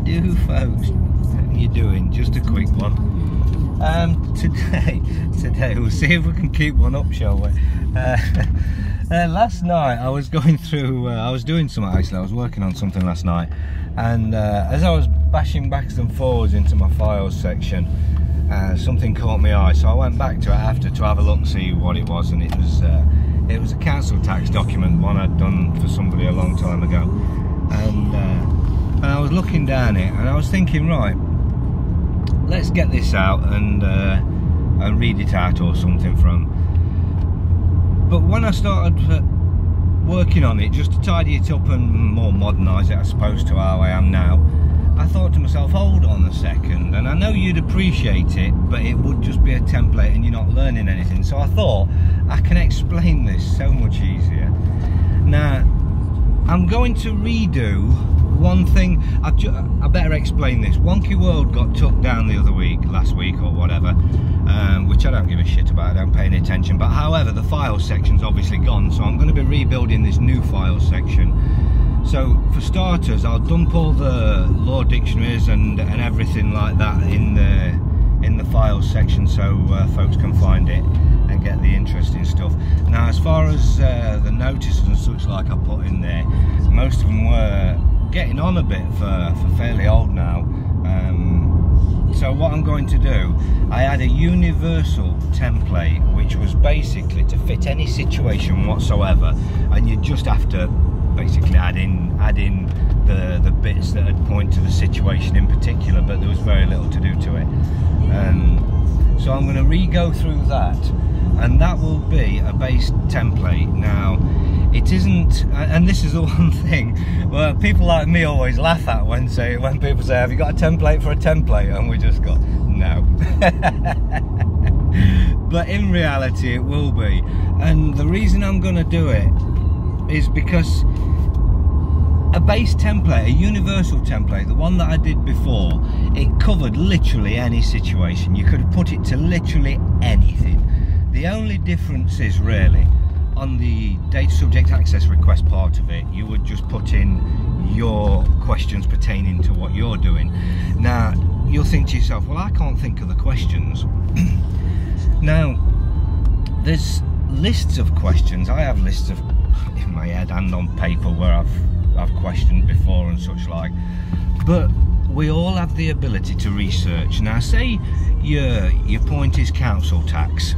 do, folks? How you doing? Just a quick one. Today we'll see if we can keep one up, shall we? Last night I was going through, I was doing something actually, I was working on something last night, and as I was bashing backwards and forwards into my files section, something caught my eye, so I went back to it after to have a look, see what it was, and it was a council tax document, one I'd done for somebody a long time ago, and I was looking down it, and I was thinking, right, let's get this out and read it out or something from. But when I started working on it, just to tidy it up and more modernise it, I suppose, to how I am now, I thought to myself, hold on a second, and I know you'd appreciate it, but it would just be a template and you're not learning anything. So I thought, I can explain this so much easier. Now, I'm going to redo one thing. I better explain this. Wonky World got took down the other week, last week or whatever, which I don't give a shit about, I don't pay any attention. But however, the file section's obviously gone, so I'm going to be rebuilding this new file section. So for starters, I'll dump all the law dictionaries and everything like that in the files section, so folks can find it and get the interesting stuff. Now, as far as the notices and such like I put in there, most of them were getting on a bit for fairly old now. So what I'm going to do, I had a universal template which was basically to fit any situation whatsoever, and you just have to basically add in the bits that would point to the situation in particular, but there was very little to do to it. So I'm going to re-go through that, and that will be a base template. Now, it isn't, and this is the one thing, well, people like me always laugh at when people say, have you got a template for a template? And we just go, no. But in reality it will be, and the reason I'm going to do it is because a base template, a universal template, the one that I did before, it covered literally any situation. You could put it to literally anything. The only difference is really on the data subject access request part of it, you would just put in your questions pertaining to what you're doing. Now, you'll think to yourself, well, I can't think of the questions. Now, there's lists of questions. I have lists of in my head and on paper where I've questioned before and such like, but we all have the ability to research. Now, say your point is council tax.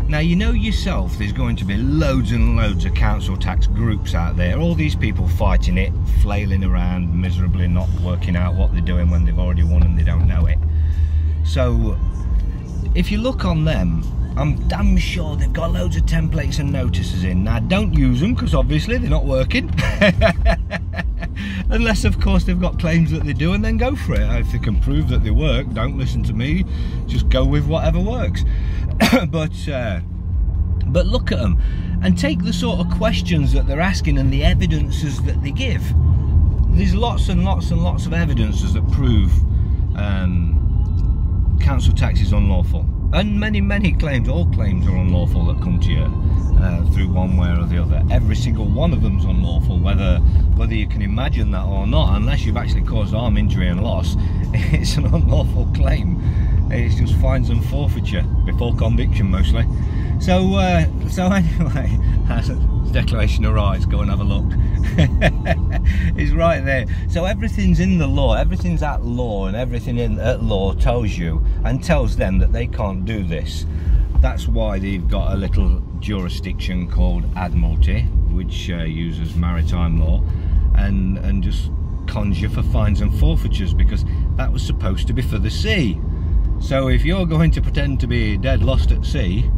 Now, you know yourself, there's going to be loads and loads of council tax groups out there, all these people fighting it, flailing around miserably, not working out what they're doing when they've already won and they don't know it. So if you look on them, I'm damn sure they've got loads of templates and notices in. Now, don't use them, because obviously they're not working. Unless, of course, they've got claims that they do, and then go for it. If they can prove that they work, don't listen to me, just go with whatever works. But look at them and take the sort of questions that they're asking and the evidences that they give. There's lots and lots and lots of evidences that prove council tax is unlawful, and many claims, all claims are unlawful that come to you through one way or the other. Every single one of them's unlawful, whether you can imagine that or not. Unless you've actually caused harm, injury and loss, it's an unlawful claim. It's just fines and forfeiture before conviction mostly. So anyway, that's a Declaration of Rights, go and have a look. It's right there. So everything's in the law, everything's at law, and everything at law tells you and tells them that they can't do this. That's why they've got a little jurisdiction called Admiralty, which uses maritime law and just cons you for fines and forfeitures, because that was supposed to be for the sea. So if you're going to pretend to be dead lost at sea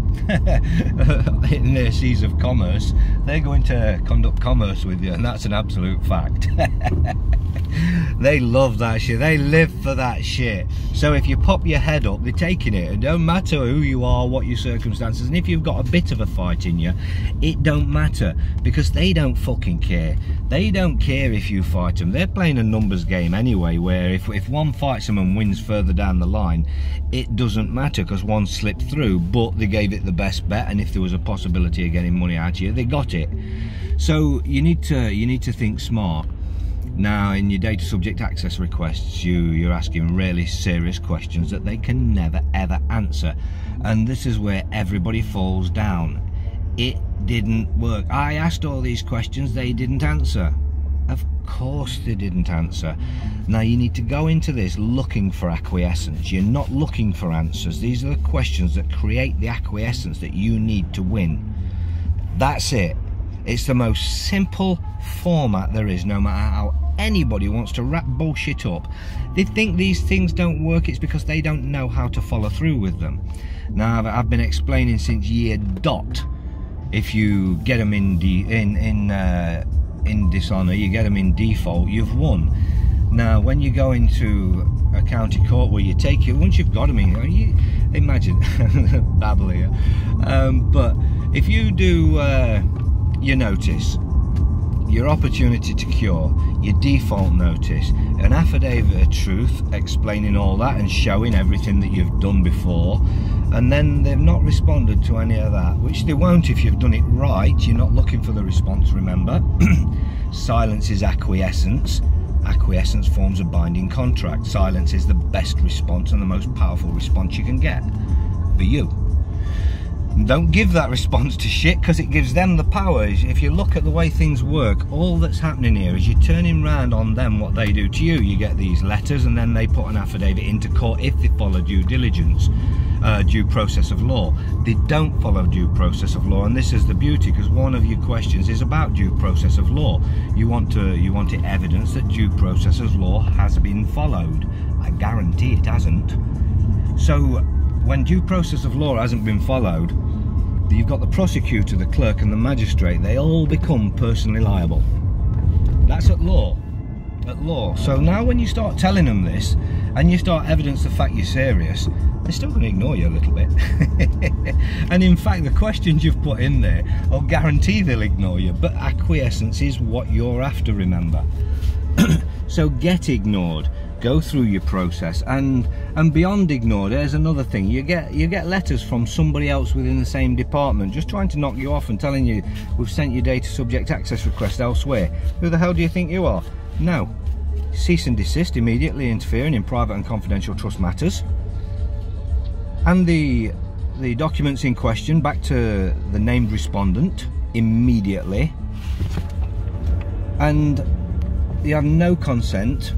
in their seas of commerce, they're going to conduct commerce with you, and that's an absolute fact. They love that shit, they live for that shit. So if you pop your head up, they're taking it. It don't matter who you are, what your circumstances, and if you've got a bit of a fight in you, it don't matter, because they don't fucking care. They don't care if you fight them. They're playing a numbers game anyway, where if one fights them and wins further down the line, it doesn't matter, because one slipped through, but they gave it the best bet, and if there was a possibility of getting money out of you, they got it. So you need to think smart. Now, in your data subject access requests, you're asking really serious questions that they can never ever answer, and this is where everybody falls down. It didn't work. I asked all these questions, they didn't answer. Of course they didn't answer. Now you need to go into this looking for acquiescence. You're not looking for answers. These are the questions that create the acquiescence that you need to win. That's it. It's the most simple format there is, no matter how anybody wants to wrap bullshit up. They think these things don't work, it's because they don't know how to follow through with them. Now I've been explaining since year dot, if you get them in dishonour, you get them in default, you've won. Now when you go into a county court where you take it, once you've got them in, you imagine babble here, but if you do your notice, your opportunity to cure, your default notice, an affidavit of truth explaining all that and showing everything that you've done before, and then they've not responded to any of that, which they won't if you've done it right. You're not looking for the response, remember. Silence is acquiescence. Acquiescence forms a binding contract. Silence is the best response and the most powerful response you can get for you. Don't give that response to shit, because it gives them the power. If you look at the way things work, all that's happening here is you're turning round on them what they do to you. You get these letters and then they put an affidavit into court if they follow due diligence, due process of law. They don't follow due process of law, and this is the beauty, because one of your questions is about due process of law. You want evidence that due process of law has been followed. I guarantee it hasn't. So when due process of law hasn't been followed, you've got the prosecutor, the clerk and the magistrate. They all become personally liable. That's at law. At law. So now when you start telling them this and you start evidence the fact you're serious, they're still going to ignore you a little bit. And in fact the questions you've put in there, I'll guarantee they'll ignore you. But acquiescence is what you're after, remember. So get ignored. Go through your process, and beyond ignored, there's another thing. You get letters from somebody else within the same department just trying to knock you off and telling you, we've sent your data subject access request elsewhere. Who the hell do you think you are? No. Cease and desist immediately, interfering in private and confidential trust matters. And the documents in question back to the named respondent immediately. And you have no consent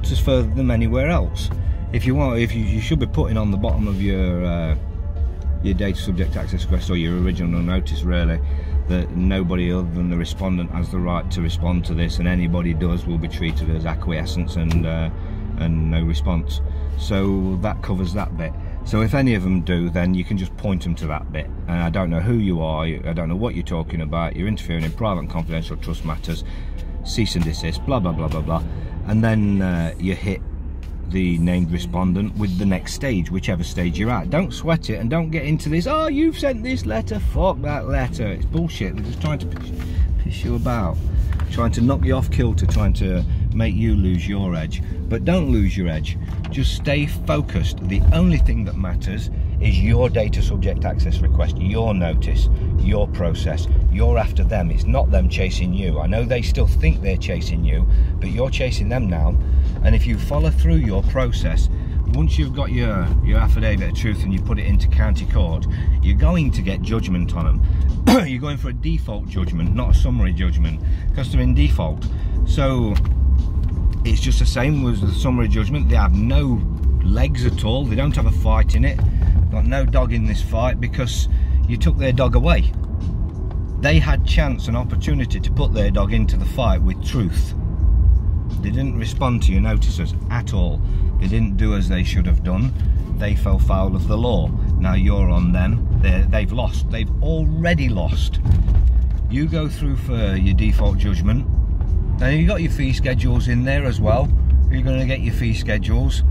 to further them anywhere else. If you want, you should be putting on the bottom of your data subject access request, or your original notice really, that nobody other than the respondent has the right to respond to this, and anybody does will be treated as acquiescence and no response. So that covers that bit. So if any of them do, then you can just point them to that bit. And I don't know who you are, I don't know what you're talking about, you're interfering in private and confidential trust matters, cease and desist, blah blah blah blah blah. And then you hit the named respondent with the next stage, whichever stage you're at. Don't sweat it, and don't get into this, oh, you've sent this letter, fuck that letter. It's bullshit. They're just trying to piss you about, trying to knock you off kilter, trying to make you lose your edge. But don't lose your edge, just stay focused. The only thing that matters is your data subject access request, your notice, your process. You're after them, it's not them chasing you. I know they still think they're chasing you, but you're chasing them now. And if you follow through your process, once you've got your affidavit of truth and you put it into county court, you're going to get judgment on them. You're going for a default judgment, not a summary judgment, because they're in default. So it's just the same as the summary judgment. They have no legs at all, they don't have a fight in it, got no dog in this fight, because you took their dog away. They had chance and opportunity to put their dog into the fight with truth. They didn't respond to your notices at all. They didn't do as they should have done. They fell foul of the law. Now you're on them. They've lost. They've already lost. You go through for your default judgment. Then you got your fee schedules in there as well. You're going to get your fee schedules,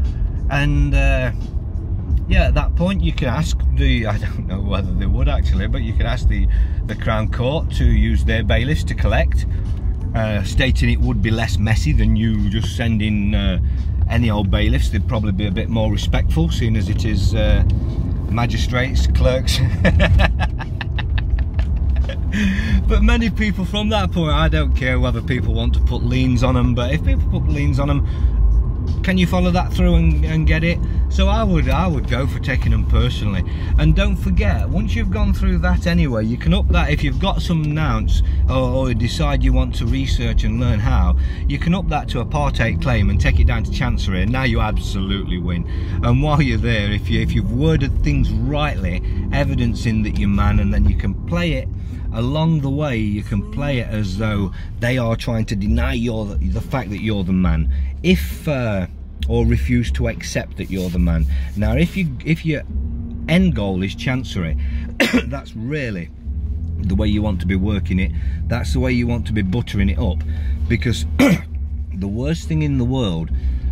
and yeah, at that point you can ask the, I don't know whether they would actually, but you can ask the Crown Court to use their bailiffs to collect, stating it would be less messy than you just sending any old bailiffs. They'd probably be a bit more respectful, seeing as it is magistrates, clerks But many people from that point, I don't care whether people want to put liens on them, but if people put liens on them, can you follow that through and get it? So I would go for taking them personally. And don't forget, once you've gone through that anyway, you can up that if you've got some nouns or decide you want to research and learn how, you can up that to a Part 8 claim and take it down to Chancery, and now you absolutely win. And while you're there, if you've worded things rightly, evidencing that you're man, and then you can play it along the way, you can play it as though they are trying to deny the fact that you're the man, or refuse to accept that you're the man. Now if your end goal is Chancery, that's really the way you want to be working it. That's the way you want to be buttering it up, because the worst thing in the world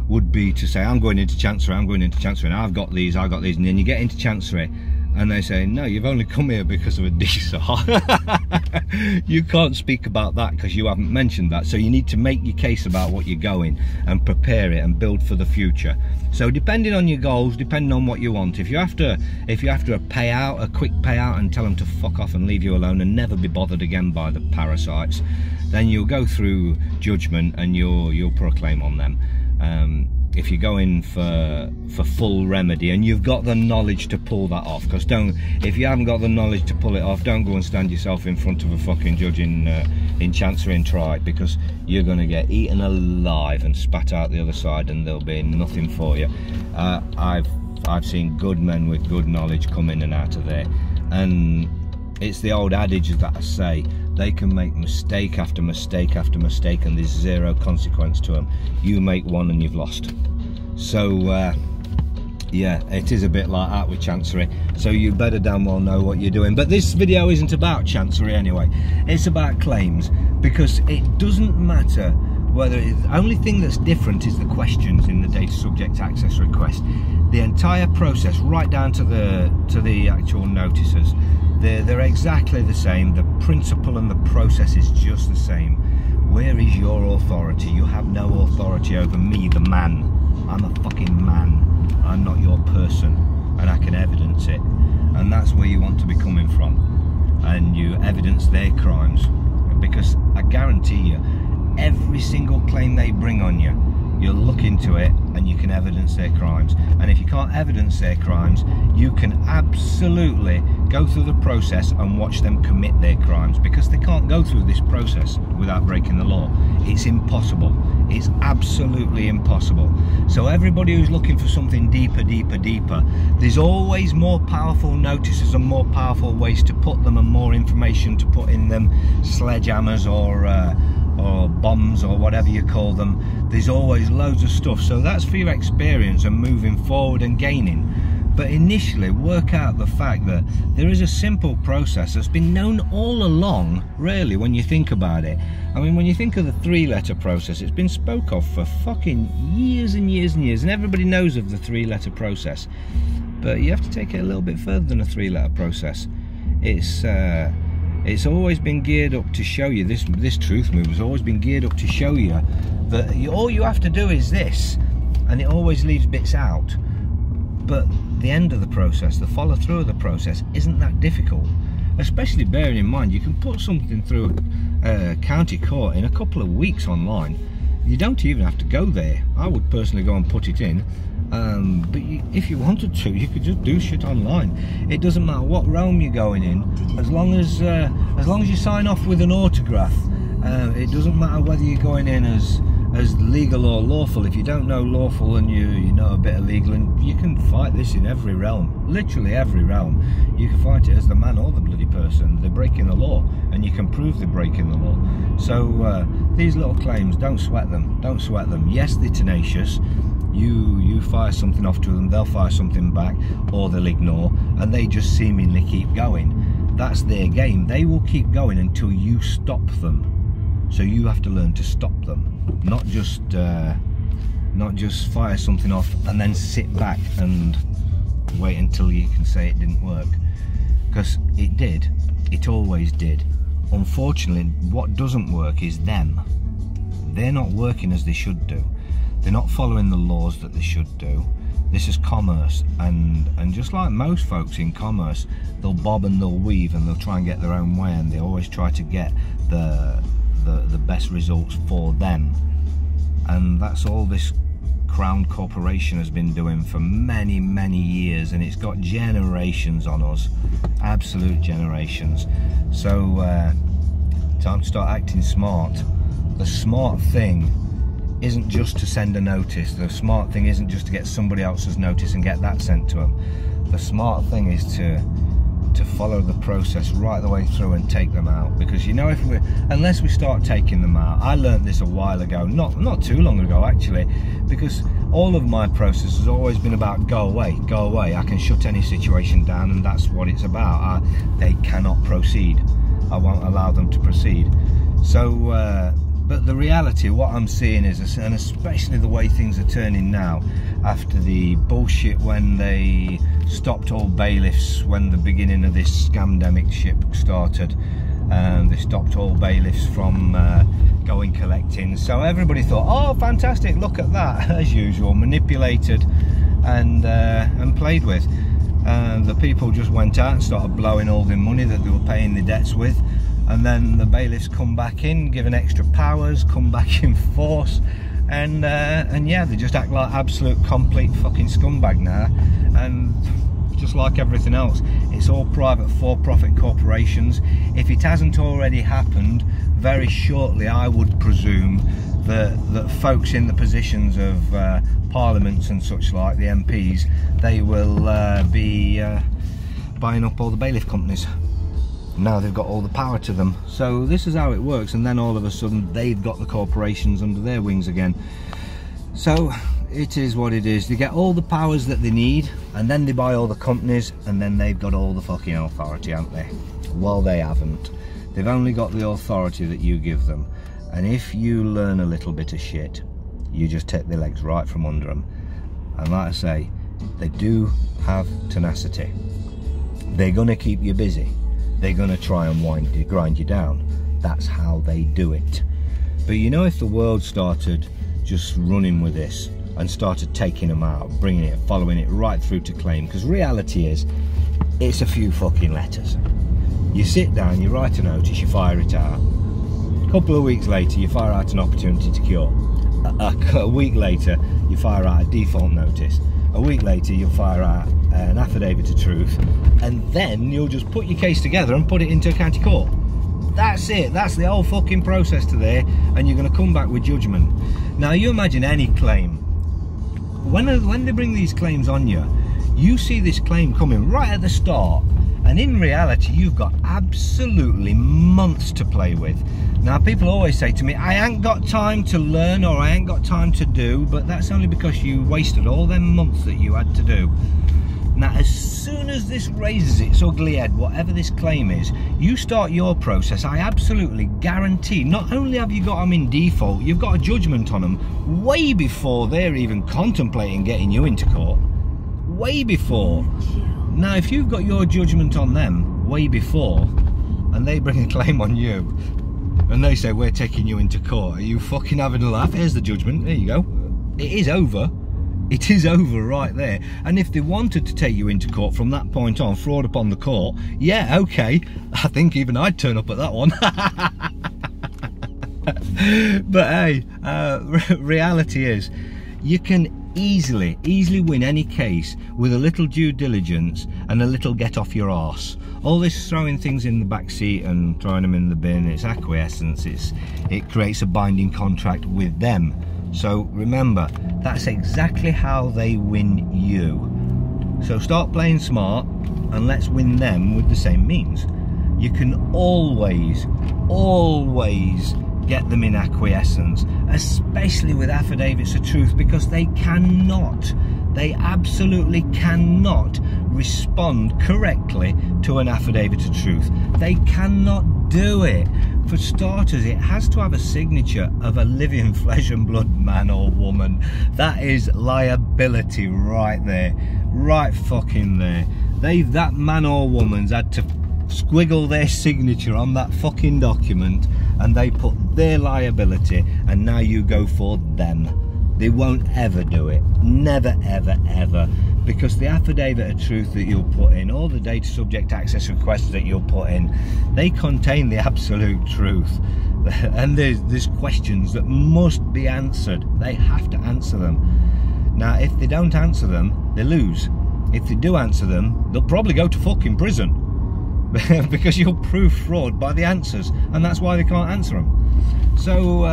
would be to say, I'm going into Chancery, and I've got these, and then you get into Chancery and they say, no, you've only come here because of a DSAR. You can't speak about that because you haven't mentioned that. So you need to make your case about what you're going and prepare it and build for the future. So depending on your goals, depending on what you want, if you're after a payout, a quick payout, and tell them to fuck off and leave you alone and never be bothered again by the parasites, then you'll go through judgment and you'll proclaim on them. If you're going for full remedy and you've got the knowledge to pull that off, because if you haven't got the knowledge to pull it off, don't go and stand yourself in front of a fucking judge in Chancery and try it, because you're going to get eaten alive and spat out the other side, and there'll be nothing for you. I've seen good men with good knowledge come in and out of there, and it's the old adage that I say, they can make mistake after mistake after mistake and there's zero consequence to them. You make one and you've lost. So yeah, it is a bit like that with Chancery, so you better damn well know what you're doing. But this video isn't about Chancery anyway, it's about claims, because it doesn't matter whether the only thing that's different is the questions in the data subject access request. The entire process, right down to the actual notices, they're exactly the same. The principle and the process is just the same. Where is your authority? You have no authority over me, the man. I'm a fucking man. I'm not your person, and I can evidence it. And that's where you want to be coming from. And you evidence their crimes, because I guarantee you, every single claim they bring on you, you'll look into it and you can evidence their crimes. And if you can't evidence their crimes, you can absolutely go through the process and watch them commit their crimes, because they can't go through this process without breaking the law. It's impossible. It's absolutely impossible. So everybody who's looking for something deeper, there's always more powerful notices and more powerful ways to put them, and more information to put in them, sledgehammers or bombs or whatever you call them. There's always loads of stuff. So that's for your experience and moving forward and gaining. But initially, work out the fact that there is a simple process that's been known all along, really, when you think about it. I mean, when you think of the 3-letter process, it's been spoke of for fucking years and years and years, and everybody knows of the 3-letter process. But you have to take it a little bit further than a 3-letter process. It's always been geared up to show you, this truth move has always been geared up to show you that all you have to do is this, and it always leaves bits out. But the end of the process, the follow through of the process, isn't that difficult. Especially bearing in mind you can put something through a county court in a couple of weeks online. You don't even have to go there. I would personally go and put it in. But if you wanted to, you could just do shit online. It doesn't matter what realm you're going in, as long as you sign off with an autograph. It doesn't matter whether you're going in as legal or lawful. If you don't know lawful and you know a bit of legal, and you can fight this in every realm, literally every realm. You can fight it as the man or the bloody person. They're breaking the law, and you can prove they're breaking the law. So these little claims, don't sweat them. Don't sweat them. Yes, they're tenacious. You fire something off to them, they'll fire something back, or they'll ignore, and they just seemingly keep going. That's their game. They will keep going until you stop them. So you have to learn to stop them, not just fire something off and then sit back and wait until you can say it didn't work, because it did. It always did. Unfortunately, what doesn't work is them. They're not working as they should do. They're not following the laws that they should do. This is commerce, and just like most folks in commerce, they'll bob and they'll weave and they'll try and get their own way, and they always try to get the best results for them. And that's all this Crown Corporation has been doing for many years, and it's got generations on us, absolute generations. So time to start acting smart. The smart thing isn't just to send a notice. The smart thing isn't just to get somebody else's notice and get that sent to them. The smart thing is to follow the process right the way through and take them out. Because you know, unless we start taking them out, I learned this a while ago, not too long ago actually, because all of my process has always been about go away, I can shut any situation down, and that's what it's about. They cannot proceed, I won't allow them to proceed. So but the reality, what I'm seeing is, and especially the way things are turning now, after the bullshit when they stopped all bailiffs when the beginning of this scamdemic ship started, they stopped all bailiffs from going collecting. So everybody thought, oh fantastic, look at that, as usual, manipulated and played with. The people just went out and started blowing all the money that they were paying the debts with. And then the bailiffs come back in, given extra powers, come back in force, and yeah, they just act like absolute complete fucking scumbag now. And just like everything else, it's all private for-profit corporations. If it hasn't already happened, very shortly I would presume that folks in the positions of parliaments and such like, the MPs, they will be buying up all the bailiff companies. Now they've got all the power to them. So this is how it works, and then all of a sudden they've got the corporations under their wings again. So it is what it is. They get all the powers that they need, and then they buy all the companies, and then they've got all the fucking authority, haven't they? Well, they haven't. They've only got the authority that you give them, and if you learn a little bit of shit, you just take their legs right from under them. And like I say, they do have tenacity. They're gonna keep you busy. They're going to try and grind you down. That's how they do it. But you know, if the world started just running with this and started taking them out, bringing it, following it right through to claim, because reality is, it's a few fucking letters. You sit down, you write a notice, you fire it out. A couple of weeks later, you fire out an opportunity to cure. A week later, you fire out a default notice. A week later, you'll fire out an affidavit of truth, and then you'll just put your case together and put it into a county court. That's it. That's the whole fucking process to there, and you're going to come back with judgment. Now, you imagine any claim. When they bring these claims on you, you see this claim coming right at the start, and in reality, you've got absolutely months to play with. Now, people always say to me, I ain't got time to learn, or I ain't got time to do, but that's only because you wasted all them months that you had to do. Now, as soon as this raises its ugly head, whatever this claim is, you start your process, I absolutely guarantee, not only have you got them in default, you've got a judgment on them way before they're even contemplating getting you into court. Way before. Now, if you've got your judgment on them way before, and they bring a claim on you, and they say, we're taking you into court, are you fucking having a laugh? Here's the judgment, there you go. It is over. It is over right there. And if they wanted to take you into court from that point on, fraud upon the court, yeah, okay, I think even I'd turn up at that one. But hey, reality is, you can easily win any case with a little due diligence and a little get off your arse. All this throwing things in the back seat and throwing them in the bin, it's acquiescence. It creates a binding contract with them. So remember, that's exactly how they win you. So start playing smart and let's win them with the same means. You can always get them in acquiescence, especially with affidavits of truth, because they absolutely cannot respond correctly to an affidavit of truth. They cannot do it. For starters, it has to have a signature of a living flesh and blood man or woman. That is liability right there, right fucking there. That man or woman's had to squiggle their signature on that fucking document, and they put their liability, and now you go for them. They won't ever do it. Never, ever, ever. Because the affidavit of truth that you'll put in, all the data subject access requests that you'll put in, they contain the absolute truth. And there's questions that must be answered. They have to answer them. Now, if they don't answer them, they lose. If they do answer them, they'll probably go to fucking prison. Because you'll prove fraud by the answers. And that's why they can't answer them. So,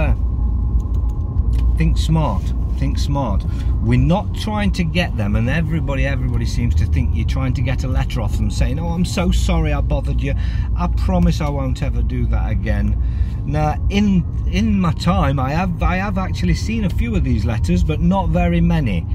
think smart. Think smart. We're not trying to get them, and everybody seems to think you're trying to get a letter off them saying, oh, I'm so sorry I bothered you, I promise I won't ever do that again. Now, in my time, I have actually seen a few of these letters, but not very many.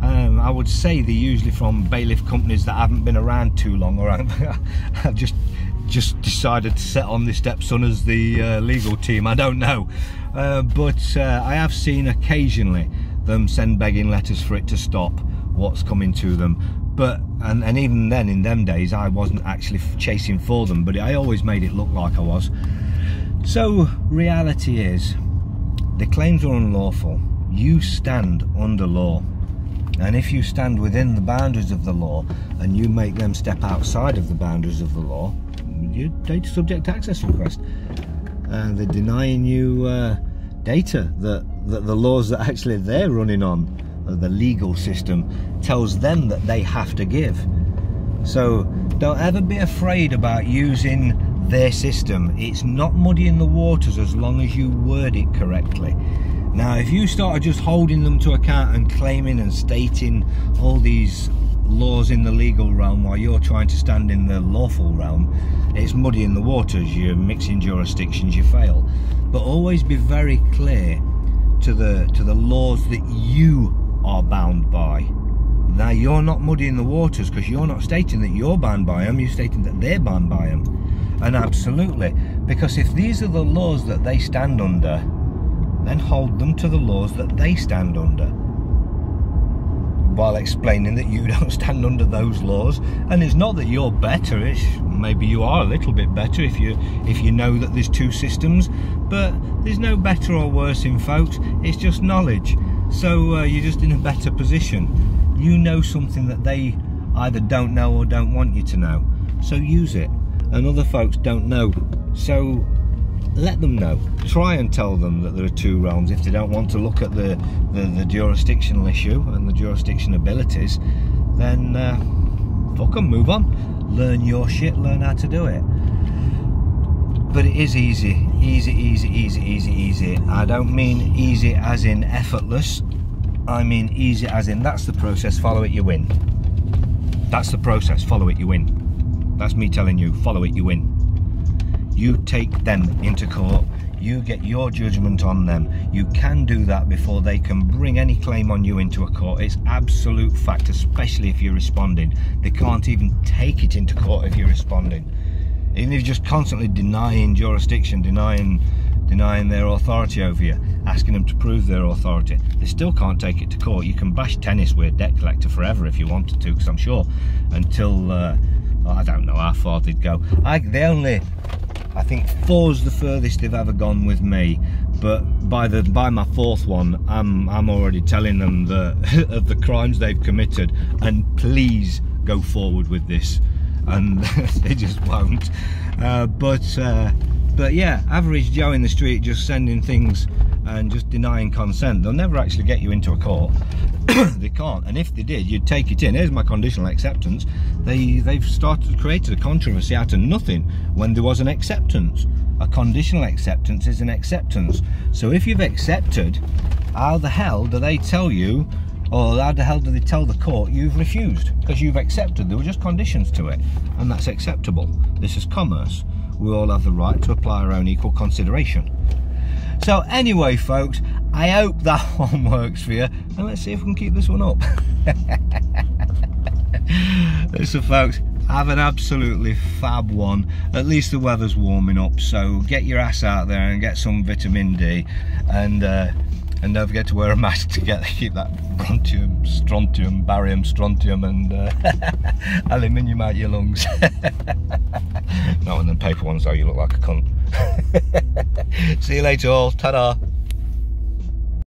I would say they're usually from bailiff companies that haven't been around too long, or I've just decided to set on the stepson as the legal team. I don't know, but I have seen occasionally them send begging letters for it to stop what's coming to them. But and even then, in them days, I wasn't actually chasing for them, but I always made it look like I was. So reality is, the claims are unlawful. You stand under law. And if you stand within the boundaries of the law and you make them step outside of the boundaries of the law, your data subject access request, they're denying you data that the laws that actually they're running on, the legal system, tells them that they have to give. So don't ever be afraid about using their system. It's not muddying the waters as long as you word it correctly. Now, if you start just holding them to account and claiming and stating all these laws in the legal realm while you're trying to stand in the lawful realm, it's muddying the waters. You're mixing jurisdictions, you fail. But always be very clear to the laws that you are bound by. Now, you're not muddying the waters because you're not stating that you're bound by them, you're stating that they're bound by them. And absolutely, because if these are the laws that they stand under, then hold them to the laws that they stand under, while explaining that you don't stand under those laws. And it's not that you're better, maybe you are a little bit better if you know that there's two systems, but there's no better or worse in folks, it's just knowledge. So you're just in a better position. You know something that they either don't know or don't want you to know, so use it. And other folks don't know, so let them know. Try and tell them that there are two realms. If they don't want to look at the jurisdictional issue and the jurisdiction abilities, then fuck them, move on. Learn your shit, learn how to do it. But it is easy. Easy. I don't mean easy as in effortless. I mean easy as in that's the process, follow it, you win. That's the process, follow it, you win. That's me telling you, follow it, you win. You take them into court, you get your judgment on them. You can do that before they can bring any claim on you into a court. It's absolute fact, especially if you're responding. They can't even take it into court if you're responding. Even if you're just constantly denying jurisdiction, denying their authority over you, asking them to prove their authority, they still can't take it to court. You can bash tennis with a debt collector forever if you wanted to, because I'm sure until I don't know how far they'd go. I think 4's the furthest they've ever gone with me, but by my 4th one, I'm already telling them of the crimes they've committed, and please go forward with this, and they just won't. But yeah, average Joe in the street just sending things and just denying consent, they'll never actually get you into a court. They can't, and if they did, you'd take it in. Here's my conditional acceptance. They've created a controversy out of nothing when there was an acceptance. A conditional acceptance is an acceptance. So if you've accepted, how the hell do they tell you, or how the hell do they tell the court you've refused? Because you've accepted, there were just conditions to it, and that's acceptable. This is commerce. We all have the right to apply our own equal consideration. So anyway, folks, I hope that one works for you, and let's see if we can keep this one up. Listen, folks, have an absolutely fab one. At least the weather's warming up, so get your ass out there and get some vitamin D, and don't forget to wear a mask to keep that bronchium, strontium, barium, strontium, and aluminium out your lungs. No, and then paper ones though, you look like a cunt. See you later all, ta-da.